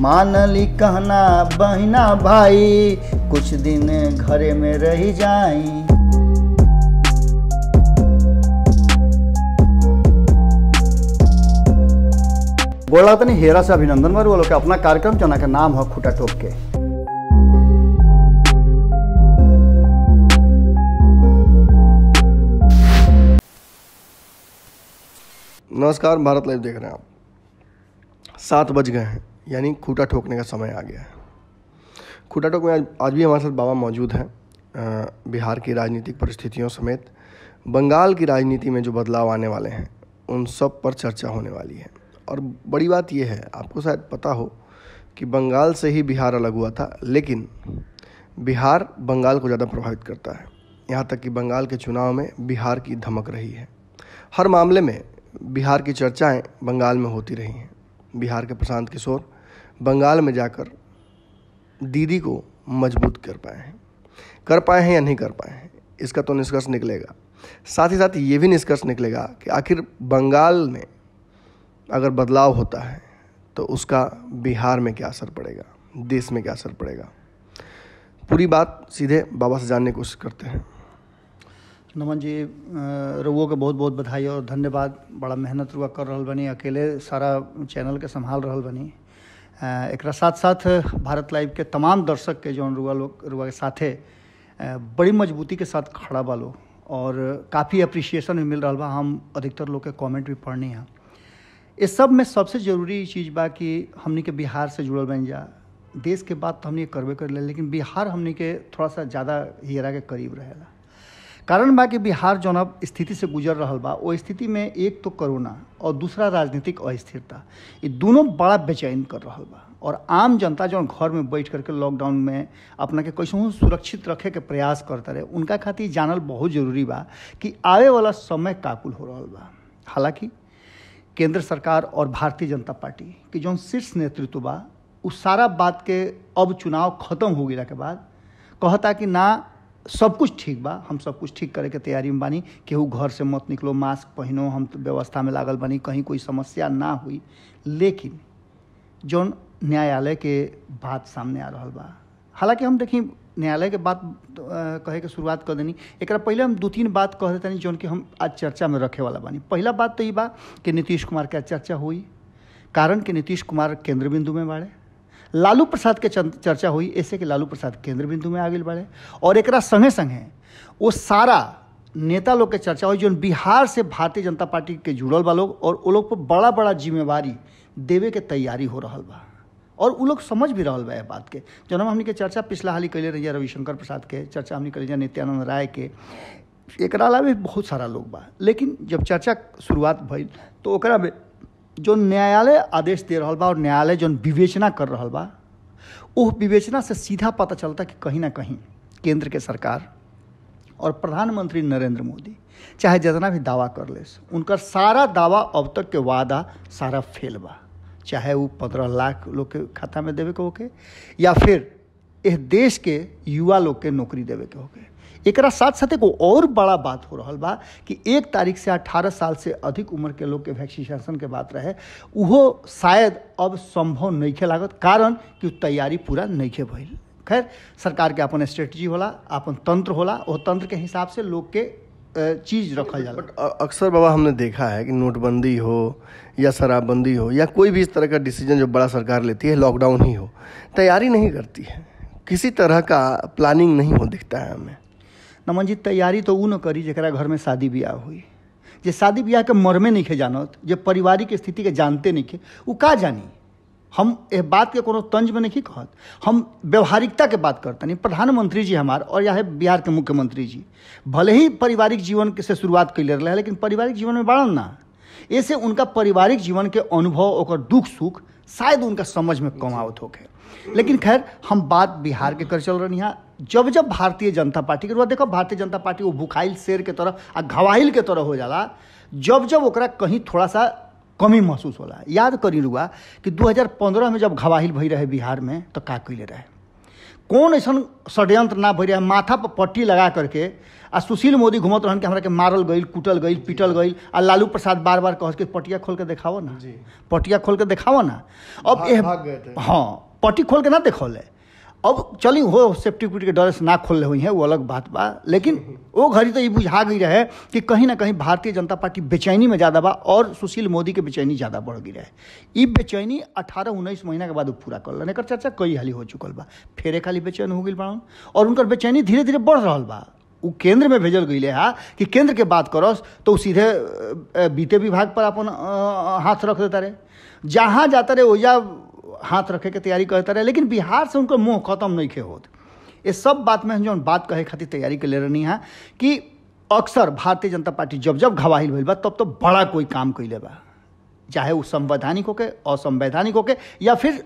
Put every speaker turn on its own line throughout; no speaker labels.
मानली कहना बहिना भाई, कुछ दिन घरे में रह जाई। बोला तनी हेरा से अभिनंदन बार बोलो के अपना कार्यक्रम जना के नाम है खूटा ठोक के।
नमस्कार, भारत लाइव देख रहे हैं आप। 7 बज गए हैं, यानी खूटा ठोकने का समय आ गया है। खूटा ठोक में आज भी हमारे साथ बाबा मौजूद हैं। बिहार की राजनीतिक परिस्थितियों समेत बंगाल की राजनीति में जो बदलाव आने वाले हैं उन सब पर चर्चा होने वाली है। और बड़ी बात यह है, आपको शायद पता हो कि बंगाल से ही बिहार अलग हुआ था, लेकिन बिहार बंगाल को ज़्यादा प्रभावित करता है। यहाँ तक कि बंगाल के चुनाव में बिहार की धमक रही है। हर मामले में बिहार की चर्चाएं बंगाल में होती रही हैं। बिहार के प्रशांत किशोर बंगाल में जाकर दीदी को मजबूत कर पाए हैं या नहीं कर पाए हैं, इसका तो निष्कर्ष निकलेगा। साथ ही साथ ये भी निष्कर्ष निकलेगा कि आखिर बंगाल में अगर बदलाव होता है तो उसका बिहार में क्या असर पड़ेगा, देश में क्या असर पड़ेगा। पूरी बात सीधे बाबा से जानने की कोशिश करते हैं।
नमन जी, रउओ के बहुत बहुत बधाई और धन्यवाद। बड़ा मेहनत रुआ कर रहल बनी, अकेले सारा चैनल के संभाल रहल बनी। एक साथ साथ भारत लाइव के तमाम दर्शक के जौन रुआ के साथे बड़ी मजबूती के साथ खड़ा बा लो और काफ़ी अप्रिसिएशन भी मिल रहा बा। हम अधिकतर लोग के कमेंट भी पढ़नी है। इस सब में सबसे ज़रूरी चीज़ बा कि हमनी के बिहार से जुड़ल बन जा। देश के बात तो हमनी करबे कर ले, लेकिन बिहार हमनी के थोड़ा सा ज़्यादा हियरा के करीब रहेला। कारण बा कि बिहार जौन अब स्थिति से गुजर रहा बा, वो स्थिति में एक तो कोरोना और दूसरा राजनीतिक अस्थिरता, ये दोनों बड़ा बेचैन कर रहा बा। और आम जनता जौन घर में बैठ करके लॉकडाउन में अपना के कैसे सुरक्षित रखे के प्रयास करता रहे, उनका खातिर जानल बहुत जरूरी बा कि आवे वाला समय काकुल हो रहा बा। हालांकि केंद्र सरकार और भारतीय जनता पार्टी की जौन शीर्ष नेतृत्व बा, उस सारा बात के अब चुनाव खत्म हो गया के बाद कहता कि ना सब कुछ ठीक बा, हम सब कुछ ठीक करे के तैयारी में बानी, केहू घर से मत निकलो, मास्क पहनो, हम तो व्यवस्था में लागल बानी, कहीं कोई समस्या ना हुई। लेकिन जौन न्यायालय के बात सामने आ रहा बा, हालांकि हम देखी न्यायालय के बात कहे के शुरुआत कर देनी, एक पहले हम 2-3 बात कह देते जौन कि हम आज चर्चा में रखे वाला बानी। पहला बात तो ये बा कि नीतीश कुमार के चर्चा हुई, कारण कि नीतीश कुमार केंद्र बिंदु में बाड़े। लालू प्रसाद के चर्चा हुई, ऐसे कि लालू प्रसाद केंद्र बिंदु में आ गए बाड़े। और एक संगे संगे वो सारा नेता लोग के चर्चा हुई जो बिहार से भारतीय जनता पार्टी के जुड़ल बा लोग, और वो लोग पर बड़ा बड़ा जिम्मेवारी देवे के तैयारी हो रहा बा। और वो लोग समझ भी रहा बा बात के। जब हमने के चर्चा पिछला हाल ही कैले रही, रविशंकर प्रसाद के चर्चा हमने कैले, नित्यानंद राय के, एक भी बहुत सारा लोग बा। लेकिन जब चर्चा शुरुआत भइल तो ओकरा में जो न्यायालय आदेश दे रहा बा और न्यायालय जो विवेचना कर रहा बा, वो विवेचना से सीधा पता चलता कि कहीं ना कहीं केंद्र के सरकार और प्रधानमंत्री नरेंद्र मोदी चाहे जितना भी दावा कर ले, उनका सारा दावा अब तक के वादा सारा फेल बा। चाहे वो 15 लाख लोग के खाता में देवे के होके, या फिर इस देश के युवा लोग के नौकरी देवे के होके। एक साथ साथ एक और बड़ा बात हो रहा बा कि 1 तारीख से 18 साल से अधिक उम्र के लोग के वैक्सीनेशन के बात रहे, वो शायद अब संभव नहीं खे लागत, कारण कि तैयारी पूरा नहीं खे भइल। खैर, सरकार के अपन स्ट्रेटजी होला, अपन तंत्र होला, वो तंत्र के हिसाब से लोग के चीज़ रखल जाला।
बट अक्सर बाबा हमने देखा है कि नोटबंदी हो या शराबबंदी हो या कोई भी इस तरह का डिसीजन जो बड़ा सरकार लेती है, लॉकडाउन ही हो, तैयारी नहीं करती है, किसी तरह का प्लानिंग नहीं हो दिखता है हमें।
नमन जी, तैयारी तो ऊ न करी जरा घर में शादी ब्याह हुई, जे शादी ब्याह के मर्मे नहीं खे जानत, जे पारिवारिक स्थिति के जानते नहीं खे, वो का जानी। हम इस बात के कोनो तंज में नहीं कहत, हम व्यवहारिकता के बात करते नहीं। प्रधानमंत्री जी हमार और या बिहार के मुख्यमंत्री जी भले ही पारिवारिक जीवन से शुरुआत कैले रहे, लेकिन पारिवारिक जीवन में बाड़न ना, ऐसे उनका पारिवारिक जीवन के अनुभव और दुख सुख शायद उनका समझ में कम आवत होके। लेकिन खैर, हम बात बिहार के कर चल रही हैं। जब जब भारतीय जनता पार्टी के देखो, भारतीय जनता पार्टी वो भुखाइल शेर के तरह आ घवाइल के तरह हो जाला जब जब ओकरा कहीं थोड़ा सा कमी महसूस होला। याद करी रुआ कि 2015 में जब घवाहिल भई रहे बिहार में, तो का कैले रहे, कौन ऐसा षड्यंत्र ना भर माथा पर पट्टी लगा करके आ सुशील मोदी घूमत रहन कि हमरा के मारल गई, कूटल गई, पीटल गई, आ लालू प्रसाद बार बार कह के पटिया खोल के दिखाओ ना, पटिया खोल के दिखाओ ना। अब
भाग गए थे।
हाँ, पट्टी खोल के ना देखौले। अब चली हो सेफ्टी उफ्टी के डर से ना खोल हुई है, वो अलग बात बा, लेकिन वो घड़ी तो ये बुझा गई रहे कि कहीं ना कहीं भारतीय जनता पार्टी बेचैनी में ज़्यादा बा और सुशील मोदी के बेचैनी ज़्यादा बढ़ गई रहे। ये बेचैनी 18-19 महीना के बाद वो पूरा कर लेने कर चर्चा कई हाली हो चुकल बा, फेरे खाली बेचैन हो गई बा और उनकर बेचैनी धीरे धीरे बढ़ रहा बा। वो केंद्र में भेजल गई है कि केंद्र के बात करस तो सीधे बीते विभाग पर अपन हाथ रख देता रहे, जहाँ जाता रहे ओजा हाथ रखे के तैयारी करता रहे, लेकिन बिहार से उनका मुंह खत्म नहीं खे होत। ये सब बात में जो बात कहे खातिर तैयारी कर ले रही है कि अक्सर भारतीय जनता पार्टी जब जब घवाहिल भइल बा तब तो बड़ा कोई काम कैले बा, चाहे वो संवैधानिक होके, असंवैधानिक होके, या फिर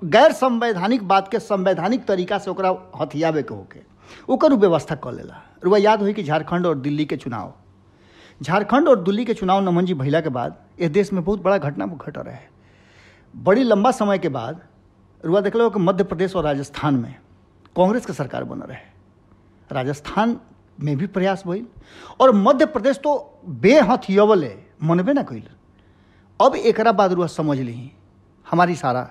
गैर संवैधानिक बात के संवैधानिक तरीका से ओकरा हथियावे के होके ओकर व्यवस्था कर लेला। रुआ याद हुई कि झारखंड और दिल्ली के चुनाव नमन जी भइला के बाद इस देश में बहुत बड़ा घटना घट रहा है। बड़ी लंबा समय के बाद रुआ देख लो कि मध्य प्रदेश और राजस्थान में कांग्रेस के सरकार बन रहे, राजस्थान में भी प्रयास भइल और मध्य प्रदेश तो बेहथियवले मनबे ना कैल। अब एकरा बाद रुआ समझ ली हमारी सारा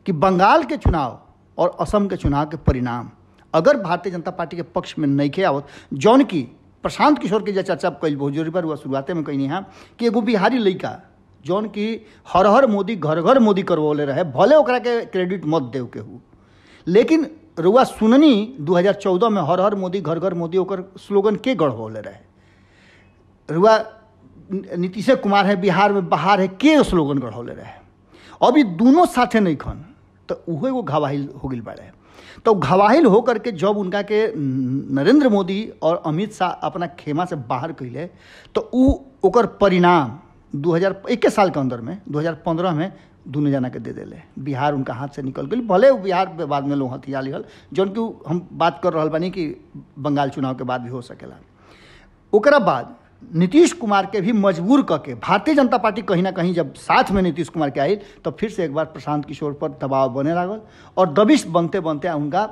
कि बंगाल के चुनाव और असम के चुनाव के परिणाम अगर भारतीय जनता पार्टी के पक्ष में नहीं खे आवत, जौन की प्रशांत किशोर की चर्चा कैल बहुत जरूरी पर हुआ शुरुआते में कहनी है कि एगो बिहारी लड़का जौन की हर हर मोदी घर घर मोदी करवले रहे, भले ओकरा के क्रेडिट मत देव के हु, लेकिन रुआ सुननी 2014 में हर हर मोदी घर घर मोदी ओकर स्लोगन के गढ़वले रहे। रुआ नीतीश कुमार है बिहार में बाहर है के स्लोगन गढ़वले रहे। अभी दोनों साथे नहीं खन तो उहे वो घवाहिल हो गई बाड़े। तो घवाहिल होकर के जब उनका के नरेंद्र मोदी और अमित शाह अपना खेमा से बाहर कैले तो ओकर परिणाम 2021 साल के अंदर में 2015 में दोनों जना के दे दिले। बिहार उनका हाथ से निकल गई, भले बिहार के बाद में लोग हथिया लिहल, जौन कि हम बात कर रहा बानी कि बंगाल चुनाव के बाद भी हो सकेला। ओकरा बाद नीतीश कुमार के भी मजबूर करके भारतीय जनता पार्टी कहीं ना कहीं जब साथ में नीतीश कुमार के आई तो फिर से एक बार प्रशांत किशोर पर दबाव बने लागल और दबिश बनते बनते उनका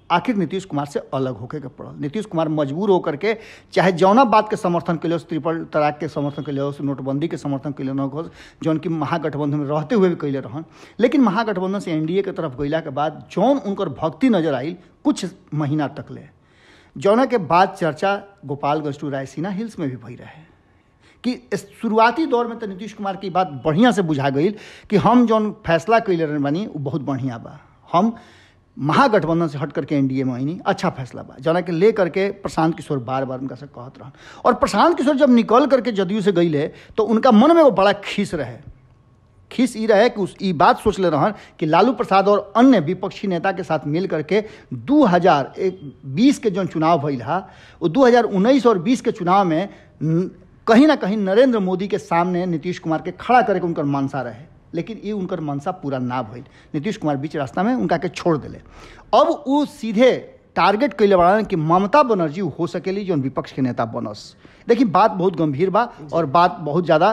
आखिर नीतीश कुमार से अलग होके के पड़ल। नीतीश कुमार मजबूर होकर के चाहे जौना बात के समर्थन के लिए, ट्रिपल तलाक के समर्थन के लिए, नोटबंदी के समर्थन के लिए न हो, जौन कि महागठबंधन में रहते हुए भी कैले रहन, लेकिन महागठबंधन से एनडीए के तरफ गैला के बाद जौन उनकर भक्ति नजर आई कुछ महीना तक ले, जौना के बाद चर्चा गोपालगंज टू रायसीना हिल्स में भी भई रहे कि शुरुआती दौर में तो नीतीश कुमार की बात बढ़िया से बुझा गई कि हम जौन फैसला कैले रहन बानी वो बहुत बढ़िया बा, हम महागठबंधन से हट करके एनडीए में आईनी, अच्छा फैसला बा, जना के ले करके प्रशांत किशोर बार बार उनका से कहत रहन। और प्रशांत किशोर जब निकल करके जदयू से गई तो उनका मन में वो बड़ा खीस रहे, खीस ई रहे कि उस ई बात सोच ले रहन कि लालू प्रसाद और अन्य विपक्षी नेता के साथ मिल करके 2020 के जो चुनाव भइल हा वो 2019 और 20 के चुनाव में कहीं ना कहीं नरेंद्र मोदी के सामने नीतीश कुमार के खड़ा करके उनकर मनसा रहे, लेकिन ये उनकर मनसा पूरा ना भइल। नीतीश कुमार बीच रास्ता में उनका के छोड़ दिले। अब वो सीधे टारगेट कैले बड़ा कि ममता बनर्जी हो सकेली जो विपक्ष के नेता बनस। देखिए बात बहुत गंभीर बा और बात बहुत ज़्यादा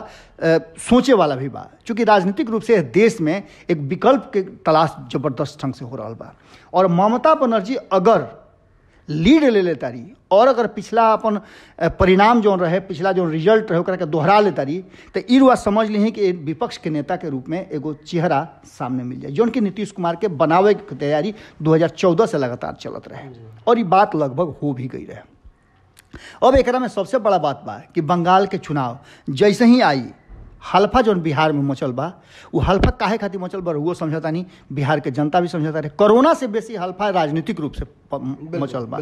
सोचे वाला भी बा, चूँकि राजनीतिक रूप से देश में एक विकल्प के तलाश जबरदस्त ढंग से हो रहा बा और ममता बनर्जी अगर लीड ले लेता रही और अगर पिछला अपन परिणाम जो रहे, पिछला जो रिजल्ट रहे ओकरा के दोहरा लेता रही तो ई रुआ समझ ली कि विपक्ष के नेता के रूप में एगो चेहरा सामने मिल जाए, जो कि नीतीश कुमार के बनावे की तैयारी 2014 से लगातार चलत रहे और ये बात लगभग हो भी गई रहे। अब एकरा में सबसे बड़ा बात बा कि बंगाल के चुनाव जैसे ही आई हल्फा जो बिहार में मचल बा, वो हल्फा काहे खातिर मचल बा वो समझता नहीं, बिहार के जनता भी समझता रहे। कोरोना से बेसी हल्फा राजनीतिक रूप से मचल बा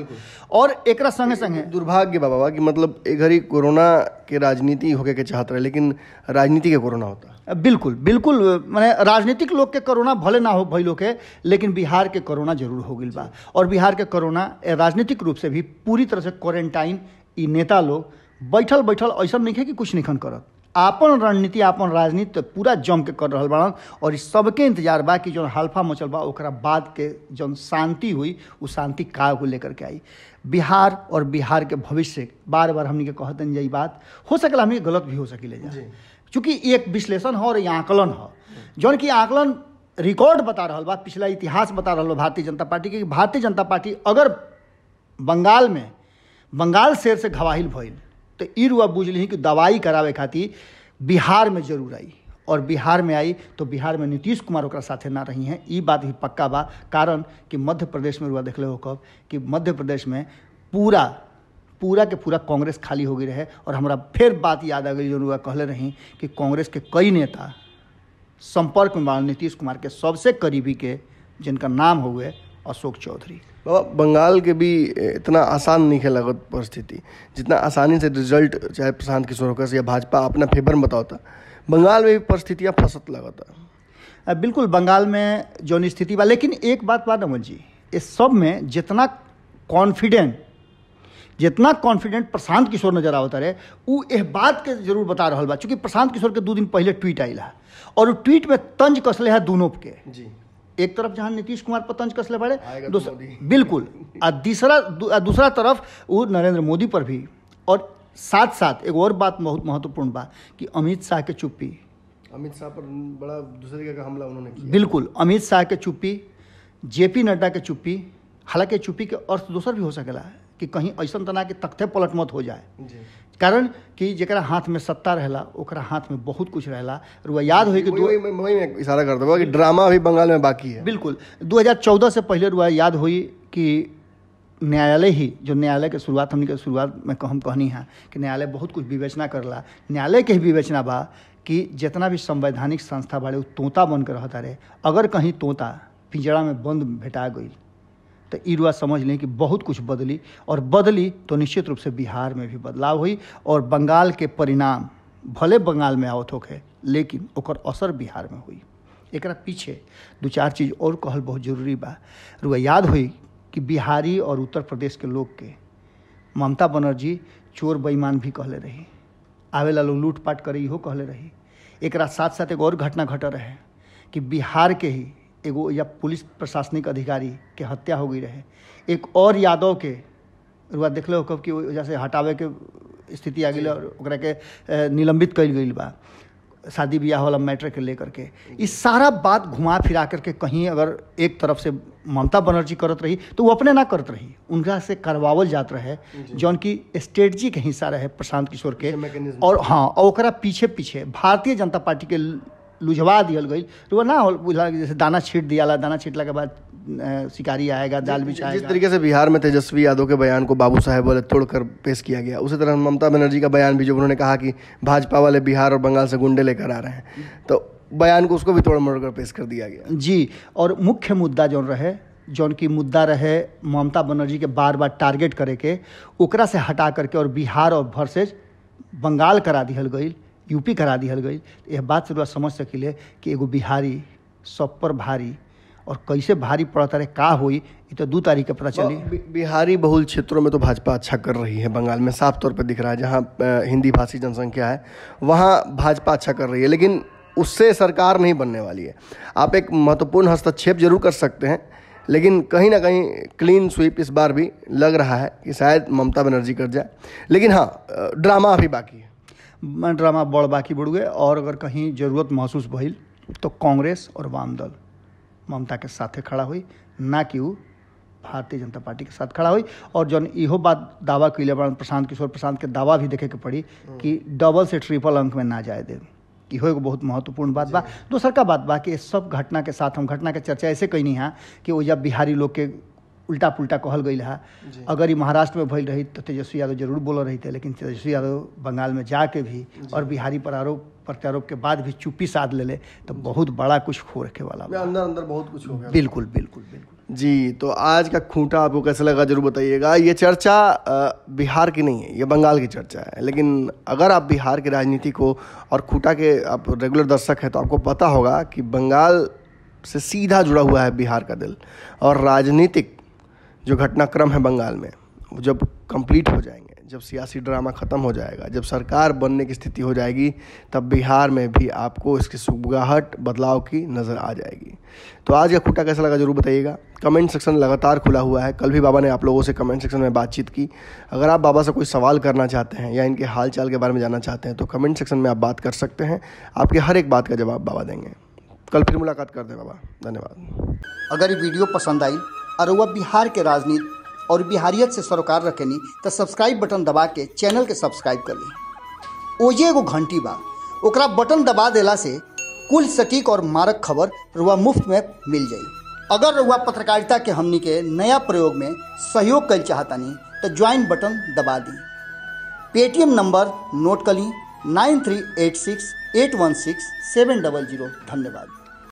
और एकरा संगे संगे
दुर्भाग्य बाबा कि मतलब एक घड़ी कोरोना के राजनीति होके के चाहत रहे लेकिन राजनीति के कोरोना होता।
बिल्कुल बिल्कुल, माने राजनीतिक लोग के कोरोना भले ना हो भई लोग के, लेकिन बिहार के कोरोना जरूर हो गई बा और बिहार के कोरोना राजनीतिक रूप से भी पूरी तरह से क्वारंटाइन ई नेता लोग बैठल बैठल ऐसा नहीं है कि कुछ नहीं करत, आपन रणनीति आपन राजनीति पूरा जम के कर रहा बड़न और इस सबके इंतजार बा कि जो हल्फा मचल बा ओकरा बाद के जो शांति हुई वो शांति का को लेकर के आई। बिहार और बिहार के भविष्य बार बार हमने के कहतन यही बात हो सकला, हमें गलत भी हो सकी ले जा, चूँकि एक विश्लेषण हो और ये आकलन हो, जौन कि आकलन रिकॉर्ड बता रहा बा, पिछला इतिहास बता रहा भारतीय जनता पार्टी के कि भारतीय जनता पार्टी अगर बंगाल में बंगाल शेर से घवाहिल भइल तो ई रुआ बुझली कि दवाई करावे खातिर बिहार में जरूर आई, और बिहार में आई तो बिहार में नीतीश कुमार ओकरा साथे ना रही हैं। ई बात भी पक्का बा, कारण कि मध्य प्रदेश में रुआ देखले हो कब कि मध्य प्रदेश में पूरा के पूरा कांग्रेस खाली हो गई रहे। और हमरा फिर बात याद आ गई जो रुआ कहले रही कि कांग्रेस के कई नेता संपर्क में बा नीतीश कुमार के सबसे करीबी के, जिनका नाम हुए अशोक चौधरी।
बाबा, बंगाल के भी इतना आसान नहीं है लगत परिस्थिति, जितना आसानी से रिजल्ट चाहे प्रशांत किशोर का या भाजपा अपना फेवर में बताता, बंगाल में भी परिस्थितियाँ फंसत लगता।
बिल्कुल बंगाल में जो स्थिति बा, लेकिन एक बात बा नमन जी, इस सब में जितना कॉन्फिडेंट प्रशांत किशोर नजर आवता रहे, वो यह बात के जरूर बता रहा बा, चूँकि प्रशांत किशोर के 2 दिन पहले ट्वीट आइल है और ट्वीट में तंज कसले है दोनों के जी। एक तरफ जहां नीतीश कुमार पर तंज कसले बड़े, बिल्कुल, दूसरा तरफ वो नरेंद्र मोदी पर भी। और साथ साथ एक और बात बहुत महत्वपूर्ण बा कि अमित शाह के चुप्पी,
अमित शाह पर बड़ा दूसरे का हमला उन्होंने किया।
बिल्कुल, अमित शाह के चुप्पी, जेपी नड्डा के चुप्पी। हालांकि चुप्पी के अर्थ दूसर भी हो सकेला कि कहीं ऐसा तना कि तख्ते पलट मत हो जाए जी। कारण कि जरा हाथ में सत्ता रहला ओकरा हाथ में बहुत कुछ रहला। रुआ याद हो कि
मैं इशारा करता हूँ कि ड्रामा अभी बंगाल में बाकी है।
बिल्कुल, 2014 से पहले रुआ याद हुई कि न्यायालय ही, जो न्यायालय के शुरुआत हमने के शुरुआत में हम कहनी है कि न्यायालय बहुत कुछ विवेचना करला। न्यायालय के ही विवेचना बा कि जितना भी संवैधानिक संस्था बाड़े वो तोता बन कर रहता रहे। अगर कहीं तोता पिंजड़ा में बंद भेटा गई तो ई रुआ समझ लें कि बहुत कुछ बदली, और बदली तो निश्चित रूप से बिहार में भी बदलाव हुई। और बंगाल के परिणाम भले बंगाल में आवत होके, लेकिन ओकर असर बिहार में हुई। एकरा पीछे 2-4 चीज़ और कहल बहुत जरूरी बा। रुआ याद हुई कि बिहारी और उत्तर प्रदेश के लोग के ममता बनर्जी चोर बेईमान भी कहले रही, आवेला लोग लूटपाट करे इहो कहले रही। एकरा साथ साथ एक और घटना घट रहे कि बिहार के ही एगो या पुलिस प्रशासनिक अधिकारी के हत्या हो गई रहे। एक और यादव के रुआ देखले हो कब कि वजह से हटावे के स्थिति आ गई और ओकरा के निलंबित कइल गई बा शादी ब्याह वाला मैटर के लेकर के। इस सारा बात घुमा फिरा करके कहीं अगर एक तरफ से ममता बनर्जी करत रही तो वो अपने ना करत रही, उनका से करवावल जात रहे, जौन की स्ट्रेटजी के हिस्सा रहे प्रशांत किशोर के। और हाँ, और ओकरा पीछे पीछे भारतीय जनता पार्टी के लुझवा दियल गई। तो वो ना बुझा जैसे दाना छीट दिया, दाना छीटला के बाद शिकारी आएगा, जाल बिछाएगा।
जिस तरीके से बिहार में तेजस्वी यादव के बयान को बाबू साहेब वाले तोड़कर पेश किया गया, उसी तरह ममता बनर्जी का बयान भी, जो उन्होंने कहा कि भाजपा वाले बिहार और बंगाल से गुंडे लेकर आ रहे हैं, तो बयान को उसको भी तोड़ मोड़ कर पेश कर दिया गया
जी। और मुख्य मुद्दा जौन की मुद्दा रहे ममता बनर्जी के बार बार टारगेट करे के, ओकरा से हटा करके और बिहार और वर्सेज बंगाल करा दिहल गई, यूपी करा दिहल गई। यह बात से समझ सकिले कि एगो बिहारी सब पर भारी, और कैसे भारी पड़ता रहे का हुई, ये तो 2 तारीख के पता चली।
बिहारी बहुल क्षेत्रों में तो भाजपा अच्छा कर रही है, बंगाल में साफ तौर पर दिख रहा है। जहाँ हिंदी भाषी जनसंख्या है वहाँ भाजपा अच्छा कर रही है, लेकिन उससे सरकार नहीं बनने वाली है। आप एक महत्वपूर्ण हस्तक्षेप जरूर कर सकते हैं, लेकिन कहीं ना कहीं क्लीन स्वीप इस बार भी लग रहा है कि शायद ममता बनर्जी कर जाए। लेकिन हाँ, ड्रामा अभी बाकी है,
ड्रामा बड़ बाकी बढ़। और अगर कहीं ज़रूरत महसूस भइल तो कांग्रेस और वाम दल ममता के साथे खड़ा हुई, ना कि वो भारतीय जनता पार्टी के साथ खड़ा हुई। और जौन इहो बात दावा कैले बड़ा प्रशांत किशोर, प्रशांत के दावा भी देखे के पड़ी कि डबल से ट्रिपल अंक में ना जाए दे। इहो एगो बहुत महत्वपूर्ण बात बा। दूसर का बात बा कि सब घटना के साथ हम घटना के चर्चा ऐसे कैनी है कि वो जब बिहारी लोग के उल्टा पुल्टा कहल गई है। अगर ये महाराष्ट्र में भइल रही तो तेजस्वी यादव जरूर बोल रही थे, लेकिन तेजस्वी यादव बंगाल में जाके भी और बिहारी पर आरोप प्रत्यारोप के बाद भी चुप्पी साध ले तो बहुत बड़ा कुछ हो रखे वाला,
अंदर अंदर बहुत कुछ हो गया।
बिल्कुल बिल्कुल बिल्कुल
जी। तो आज का खूंटा आपको कैसा लगा जरूर बताइएगा। ये चर्चा बिहार की नहीं है, ये बंगाल की चर्चा है। लेकिन अगर आप बिहार की राजनीति को और खूंटा के आप रेगुलर दर्शक हैं तो आपको पता होगा कि बंगाल से सीधा जुड़ा हुआ है बिहार का दिल। और राजनीतिक जो घटनाक्रम है बंगाल में, वो जब कंप्लीट हो जाएंगे, जब सियासी ड्रामा ख़त्म हो जाएगा, जब सरकार बनने की स्थिति हो जाएगी, तब बिहार में भी आपको इसकी सुगबुगाहट बदलाव की नज़र आ जाएगी। तो आज का खूंटा कैसा लगा जरूर बताइएगा। कमेंट सेक्शन लगातार खुला हुआ है। कल भी बाबा ने आप लोगों से कमेंट सेक्शन में बातचीत की। अगर आप बाबा से कोई सवाल करना चाहते हैं या इनके हाल चाल के बारे में जानना चाहते हैं तो कमेंट सेक्शन में आप बात कर सकते हैं। आपके हर एक बात का जवाब बाबा देंगे। कल फिर मुलाकात कर दे बाबा। धन्यवाद।
अगर ये वीडियो पसंद आई और वह बिहार के राजनीति और बिहारियत से सरोकार रखेनी तो सब्सक्राइब बटन दबा के चैनल के सब्सक्राइब कर ली। ओजे एगो घंटी बा, ओकरा बटन दबा देला से कुल सटीक और मारक खबर रुआ मुफ्त में मिल जाई। अगर रुआ पत्रकारिता के हमनी के नया प्रयोग में सहयोग कर चाहतानी तो ज्वाइन बटन दबा दी। पेटीएम नंबर नोट कर ली 9386816700। धन्यवाद।